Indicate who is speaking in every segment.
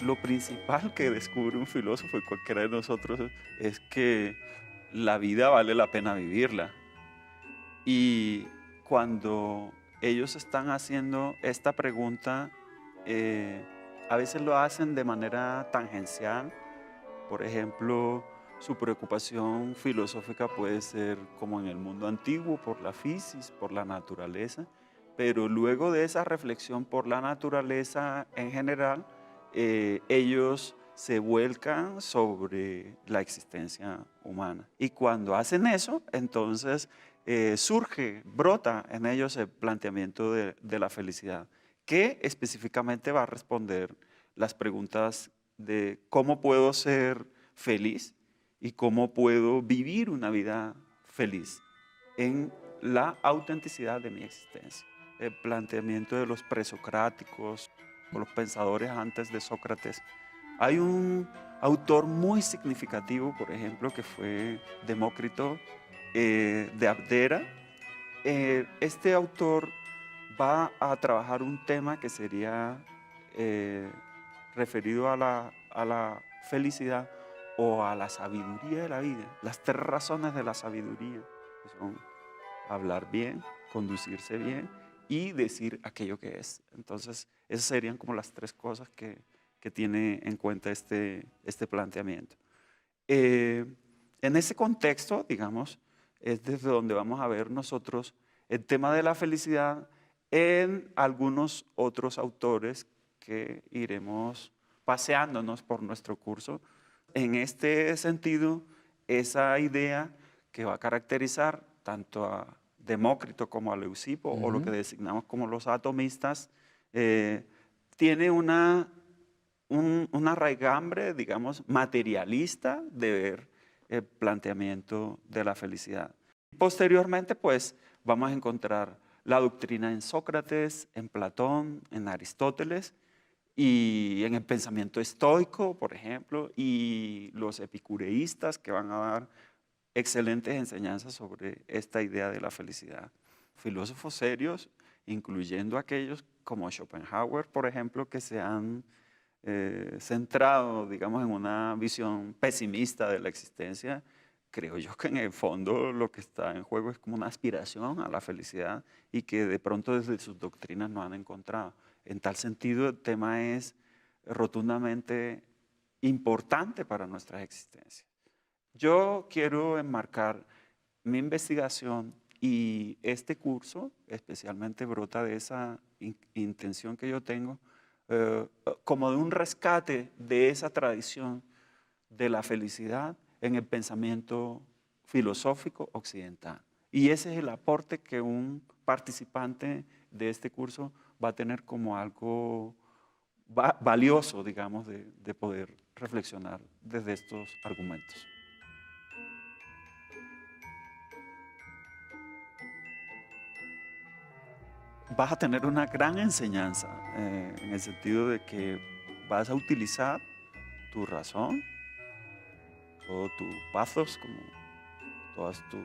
Speaker 1: Lo principal que descubre un filósofo y cualquiera de nosotros es que la vida vale la pena vivirla. Y cuando ellos están haciendo esta pregunta, eh, a veces lo hacen de manera tangencial. Por ejemplo, su preocupación filosófica puede ser como en el mundo antiguo, por la física, por la naturaleza, pero luego de esa reflexión por la naturaleza en general, ellos se vuelcan sobre la existencia humana. Y cuando hacen eso, entonces surge, brota en ellos el planteamiento de la felicidad, que específicamente va a responder las preguntas de cómo puedo ser feliz y cómo puedo vivir una vida feliz en la autenticidad de mi existencia. El planteamiento de los presocráticos o los pensadores antes de Sócrates. Hay un autor muy significativo, por ejemplo, que fue Demócrito de Abdera. Este autor va a trabajar un tema que sería eh, referido a la felicidad o a la sabiduría de la vida. Las tres razones de la sabiduría, que son hablar bien, conducirse bien y decir aquello que es. Entonces, esas serían como las tres cosas que tiene en cuenta este planteamiento. Eh, en ese contexto, digamos, es desde donde vamos a ver nosotros el tema de la felicidad en algunos otros autores que iremos paseándonos por nuestro curso. En este sentido, esa idea que va a caracterizar tanto a Demócrito como a Leucipo, o lo que
Speaker 2: Ujú.
Speaker 1: designamos como los atomistas, eh, tiene una raigambre, digamos, materialista de ver el planteamiento de la felicidad. Posteriormente, pues, vamos a encontrar la doctrina en Sócrates, en Platón, en Aristóteles y en el pensamiento estoico, por ejemplo, y los epicureístas que van a dar excelentes enseñanzas sobre esta idea de la felicidad. Filósofos serios, incluyendo aquellos como Schopenhauer, por ejemplo, que se han centrado, digamos, en una visión pesimista de la existencia, creo yo que en el fondo lo que está en juego es como una aspiración a la felicidad y que de pronto desde sus doctrinas no han encontrado. En tal sentido, el tema es rotundamente importante para nuestra existencia. Yo quiero enmarcar mi investigación y este curso especialmente brota de esa intención que yo tengo, como de un rescate de esa tradición de la felicidad en el pensamiento filosófico occidental. Y ese es el aporte que un participante de este curso va a tener como algo valioso, digamos, de poder reflexionar desde estos argumentos. Vas a tener una gran enseñanza en el sentido de que vas a utilizar tu razón, todo tu pathos, como todo tu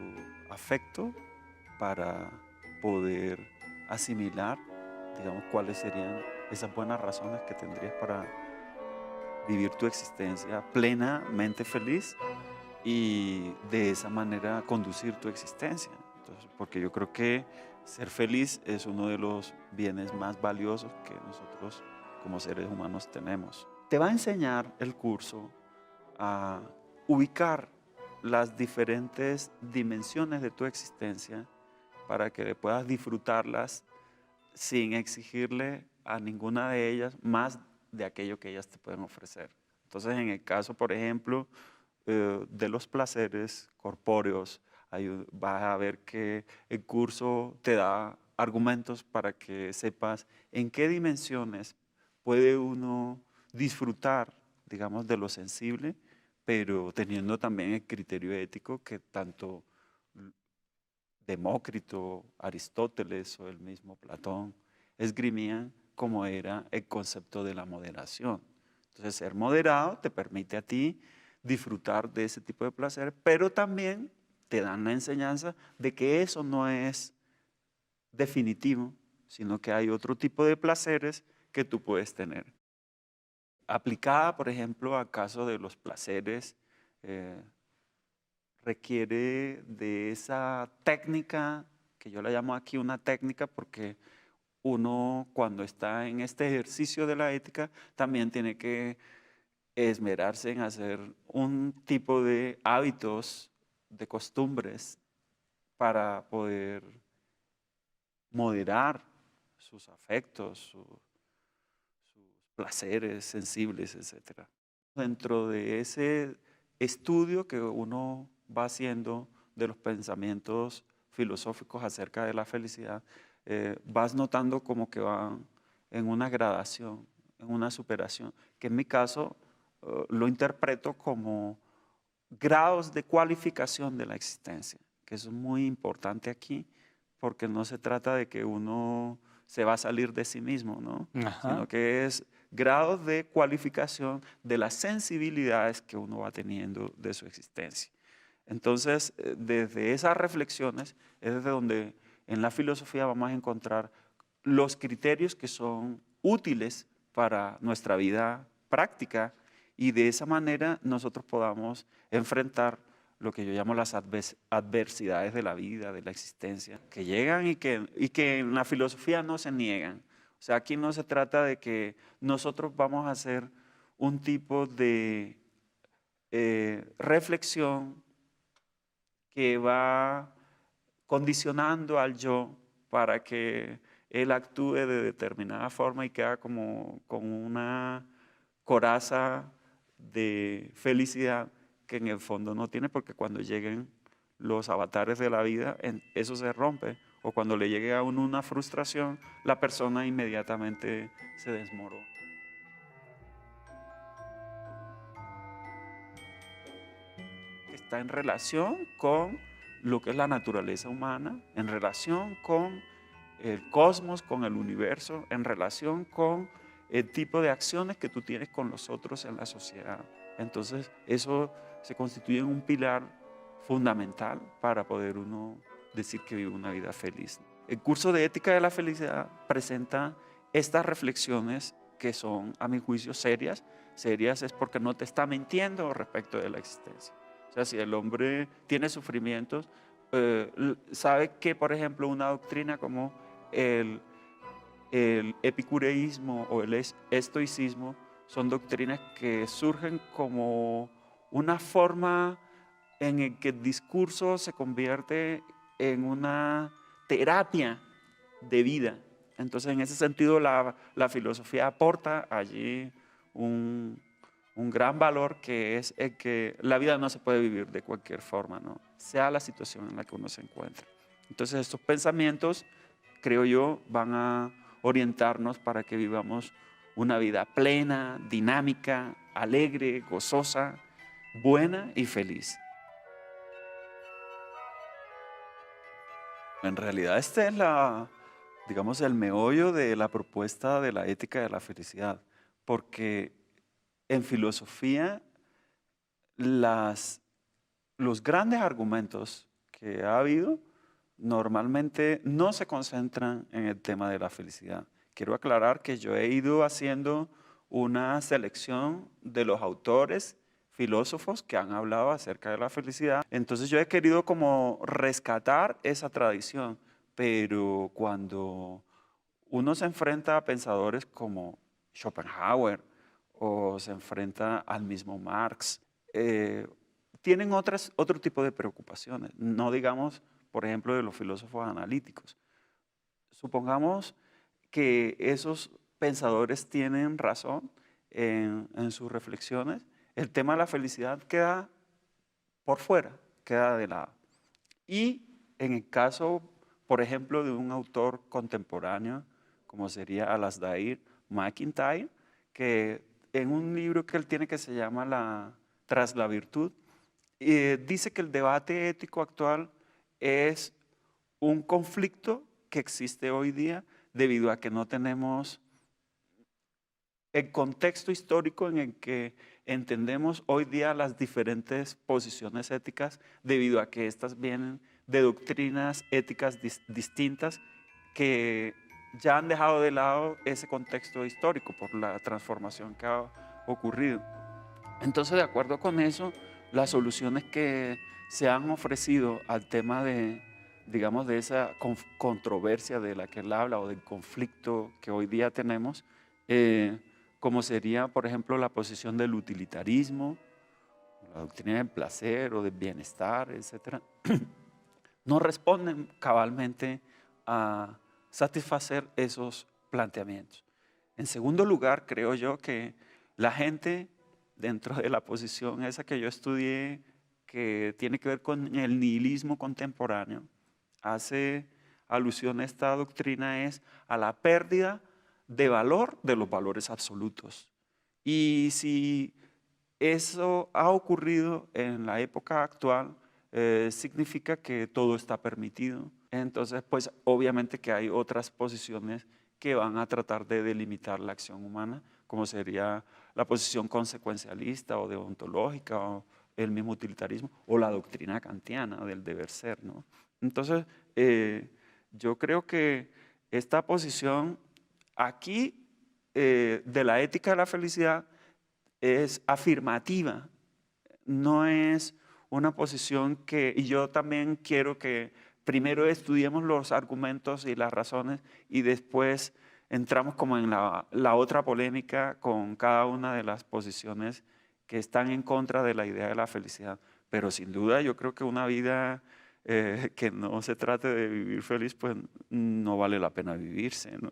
Speaker 1: afecto para poder asimilar, digamos, cuáles serían esas buenas razones que tendrías para vivir tu existencia plenamente feliz y de esa manera conducir tu existencia. Entonces, porque yo creo que ser feliz es uno de los bienes más valiosos que nosotros como seres humanos tenemos. Te va a enseñar el curso a ubicar las diferentes dimensiones de tu existencia para que puedas disfrutarlas sin exigirle a ninguna de ellas más de aquello que ellas te pueden ofrecer. Entonces, en el caso, por ejemplo, de los placeres corpóreos, vas a ver que el curso te da argumentos para que sepas en qué dimensiones puede uno disfrutar, digamos, de lo sensible, pero teniendo también el criterio ético que tanto Demócrito, Aristóteles o el mismo Platón esgrimían como era el concepto de la moderación. Entonces, ser moderado te permite a ti disfrutar de ese tipo de placer, pero también te dan la enseñanza de que eso no es definitivo, sino que hay otro tipo de placeres que tú puedes tener. aplicada, por ejemplo, al caso de los placeres, eh, requiere de esa técnica, que yo la llamo aquí una técnica porque uno cuando está en este ejercicio de la ética también tiene que esmerarse en hacer un tipo de hábitos, de costumbres para poder moderar sus afectos, sus placeres sensibles, etc. Dentro de ese estudio que uno va haciendo de los pensamientos filosóficos acerca de la felicidad, vas notando como que van en una gradación, en una superación, que en mi caso lo interpreto como grados de cualificación de la existencia, que eso es muy importante aquí, porque no se trata de que uno se va a salir de sí mismo, ¿no?
Speaker 2: Ajá.
Speaker 1: Sino que es grados de cualificación de las sensibilidades que uno va teniendo de su existencia. Entonces, desde esas reflexiones es desde donde en la filosofía vamos a encontrar los criterios que son útiles para nuestra vida práctica y de esa manera nosotros podamos enfrentar lo que yo llamo las adversidades de la vida, de la existencia, que llegan y que en la filosofía no se niegan. O sea, aquí no se trata de que nosotros vamos a hacer un tipo de reflexión que va condicionando al yo para que él actúe de determinada forma y queda como con una coraza de felicidad que en el fondo no tiene, porque cuando lleguen los avatares de la vida, eso se rompe. O cuando le llegue a uno una frustración, la persona inmediatamente se desmorona. Está en relación con lo que es la naturaleza humana, en relación con el cosmos, con el universo, en relación con el tipo de acciones que tú tienes con los otros en la sociedad. Entonces, eso se constituye en un pilar fundamental para poder uno decir que vive una vida feliz. El curso de Ética de la Felicidad presenta estas reflexiones que son, a mi juicio, serias. Serias es porque no te está mintiendo respecto de la existencia. O sea, si el hombre tiene sufrimientos, sabe que, por ejemplo, una doctrina como el, el epicureísmo o el estoicismo son doctrinas que surgen como una forma en el que el discurso se convierte en una terapia de vida. Entonces, en ese sentido, la filosofía aporta allí un, un gran valor, que es el que la vida no se puede vivir de cualquier forma, ¿no? Sea la situación en la que uno se encuentre. Entonces, estos pensamientos, creo yo, van a orientarnos para que vivamos una vida plena, dinámica, alegre, gozosa, buena y feliz. En realidad, este es digamos, el meollo de la propuesta de la ética de la felicidad, porque en filosofía los grandes argumentos que ha habido normalmente no se concentran en el tema de la felicidad. Quiero aclarar que yo he ido haciendo una selección de los autores filósofos que han hablado acerca de la felicidad. Entonces yo he querido como rescatar esa tradición, pero cuando uno se enfrenta a pensadores como Schopenhauer o se enfrenta al mismo Marx, eh, tienen otro tipo de preocupaciones. No digamos, por ejemplo, de los filósofos analíticos. Supongamos que esos pensadores tienen razón en sus reflexiones. El tema de la felicidad queda por fuera, queda de lado. Y en el caso, por ejemplo, de un autor contemporáneo, como sería Alasdair MacIntyre, que en un libro que él tiene que se llama Tras la virtud, dice que el debate ético actual es un conflicto que existe hoy día debido a que no tenemos el contexto histórico en el que entendemos hoy día las diferentes posiciones éticas, debido a que estas vienen de doctrinas éticas distintas que ya han dejado de lado ese contexto histórico por la transformación que ha ocurrido. Entonces, de acuerdo con eso, las soluciones que se han ofrecido al tema de, digamos, de esa controversia de la que él habla o del conflicto que hoy día tenemos, como sería, por ejemplo, la posición del utilitarismo, la doctrina del placer o del bienestar, etcétera, no responden cabalmente a satisfacer esos planteamientos. En segundo lugar, creo yo que la gente dentro de la posición esa que yo estudié, que tiene que ver con el nihilismo contemporáneo, hace alusión a esta doctrina es a la pérdida de valor de los valores absolutos. Y si eso ha ocurrido en la época actual, significa que todo está permitido. Entonces, pues obviamente que hay otras posiciones que van a tratar de delimitar la acción humana, como sería la posición consecuencialista o deontológica o el mismo utilitarismo o la doctrina kantiana del deber ser, ¿no? Entonces, yo creo que esta posición aquí de la ética de la felicidad es afirmativa, no es una posición que, y yo también quiero que primero estudiemos los argumentos y las razones y después entramos como en la otra polémica con cada una de las posiciones que están en contra de la idea de la felicidad. Pero sin duda yo creo que una vida que no se trate de vivir feliz, pues no vale la pena vivirse, ¿no?